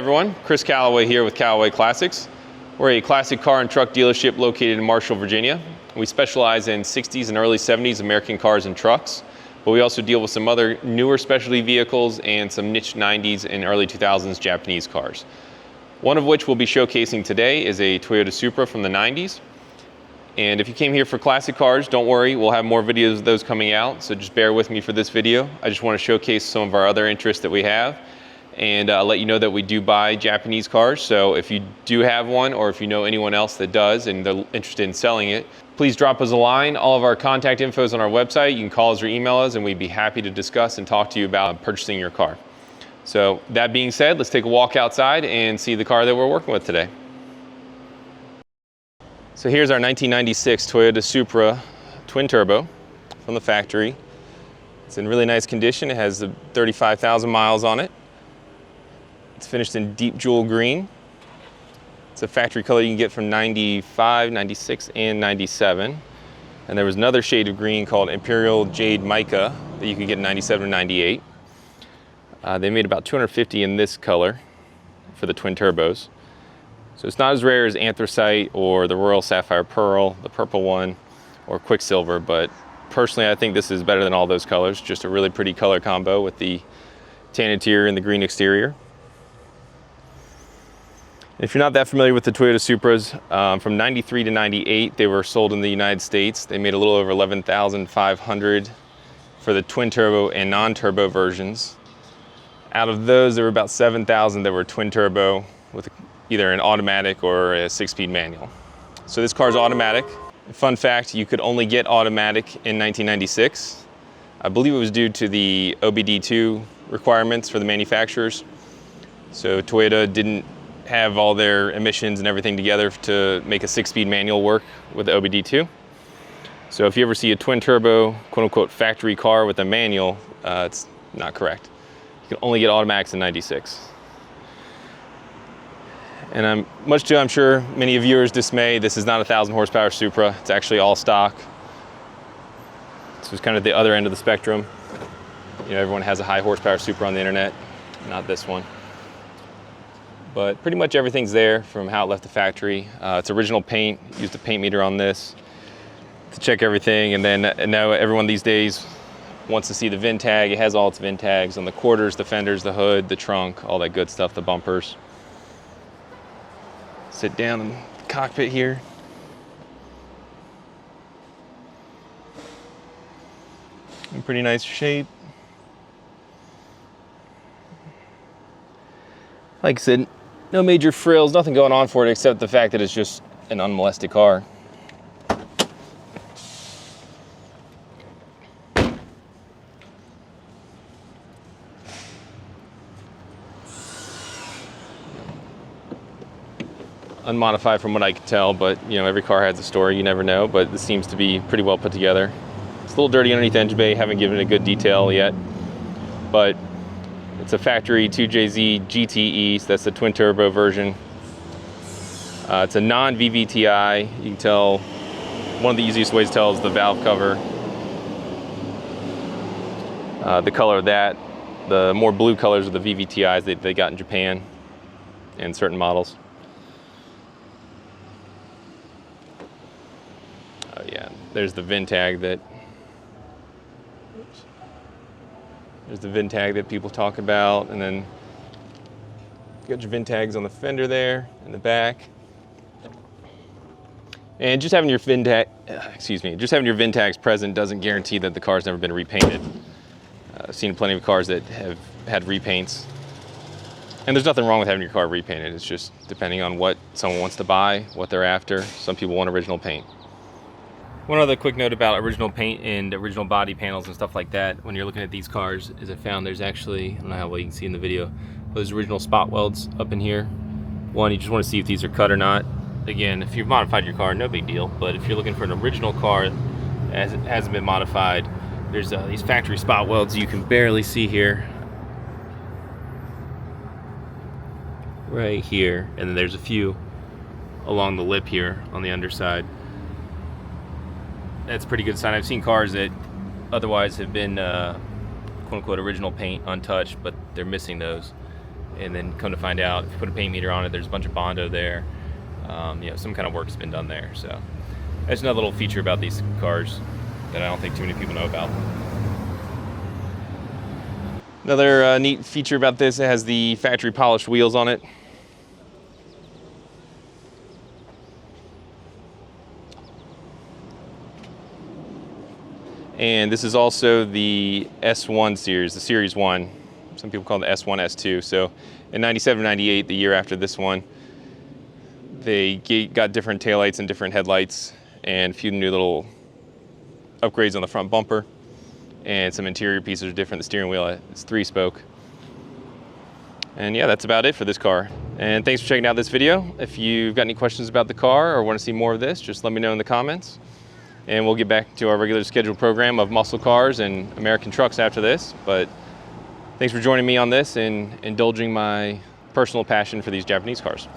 everyone, Chris Callaway here with Callaway Classics. We're a classic car and truck dealership located in Marshall, Virginia. We specialize in 60s and early 70s American cars and trucks, but we also deal with some other newer specialty vehicles and some niche 90s and early 2000s Japanese cars. One of which we'll be showcasing today is a Toyota Supra from the 90s. And if you came here for classic cars, don't worry, we'll have more videos of those coming out, so just bear with me for this video. I just want to showcase some of our other interests that we have and let you know that we do buy Japanese cars. So if you do have one, or if you know anyone else that does and they're interested in selling it, please drop us a line. All of our contact info is on our website. You can call us or email us and we'd be happy to discuss and talk to you about purchasing your car. So that being said, let's take a walk outside and see the car that we're working with today. So here's our 1996 Toyota Supra twin turbo from the factory. It's in really nice condition. It has 35,000 miles on it. It's finished in deep jewel green. It's a factory color you can get from 95, 96, and 97. And there was another shade of green called Imperial Jade Mica that you could get in 97 and 98. They made about 250 in this color for the twin turbos. So it's not as rare as Anthracite or the Royal Sapphire Pearl, the purple one, or Quicksilver, but personally I think this is better than all those colors. Just a really pretty color combo with the tan interior and the green exterior. If you're not that familiar with the Toyota Supras, from 93 to 98, they were sold in the United States. They made a little over 11,500 for the twin turbo and non-turbo versions. Out of those, there were about 7,000 that were twin turbo with either an automatic or a 6-speed manual. So this car is automatic. Fun fact, you could only get automatic in 1996. I believe it was due to the OBD2 requirements for the manufacturers. So Toyota didn't have all their emissions and everything together to make a 6-speed manual work with the OBD2. So if you ever see a twin turbo, quote unquote, factory car with a manual, it's not correct. You can only get automatics in 96. And much to, I'm sure, many of viewers' dismay, this is not a 1,000 horsepower Supra. It's actually all stock. This was kind of the other end of the spectrum. You know, everyone has a high horsepower Supra on the internet, not this one. But pretty much everything's there from how it left the factory. It's original paint. Used a paint meter on this to check everything. And now everyone these days wants to see the VIN tag. It has all its VIN tags on the quarters, the fenders, the hood, the trunk, all that good stuff, the bumpers. Sit down in the cockpit here. In pretty nice shape. Like I said, no major frills, nothing going on for it except the fact that it's just an unmolested car. Unmodified from what I can tell, but you know, every car has a story, you never know, but this seems to be pretty well put together. It's a little dirty underneath the engine bay, haven't given it a good detail yet, but it's a factory 2JZ GTE, so that's the twin turbo version. It's a non-VVTi. You can tell, one of the easiest ways to tell is the valve cover. The color of that, the more blue colors are the VVTis that they got in Japan and certain models. Oh yeah, there's the VIN tag that people talk about, and then you got your VIN tags on the fender there in the back. And just having your VIN tags present doesn't guarantee that the car's never been repainted. I've seen plenty of cars that have had repaints, and there's nothing wrong with having your car repainted. It's just depending on what someone wants to buy, what they're after. Some people want original paint. One other quick note about original paint and original body panels and stuff like that, when you're looking at these cars, is I found there's actually, I don't know how well you can see in the video, but there's original spot welds up in here. One, you just want to see if these are cut or not. Again, if you've modified your car, no big deal, but if you're looking for an original car as it hasn't been modified, there's these factory spot welds you can barely see here. Right here, and then there's a few along the lip here on the underside. That's a pretty good sign. I've seen cars that otherwise have been quote unquote original paint, untouched, but they're missing those. and then come to find out, if you put a paint meter on it, there's a bunch of Bondo there. You know, some kind of work's been done there. So that's another little feature about these cars that I don't think too many people know about. Another neat feature about this, it has the factory polished wheels on it. And this is also the S1 series, the Series 1. Some people call it the S1, S2. So in 97, 98, the year after this one, they got different taillights and different headlights and a few new little upgrades on the front bumper. And some interior pieces are different. The steering wheel is 3-spoke. And yeah, that's about it for this car. And thanks for checking out this video. If you've got any questions about the car or want to see more of this, just let me know in the comments. And we'll get back to our regular scheduled program of muscle cars and American trucks after this. But thanks for joining me on this and indulging my personal passion for these Japanese cars.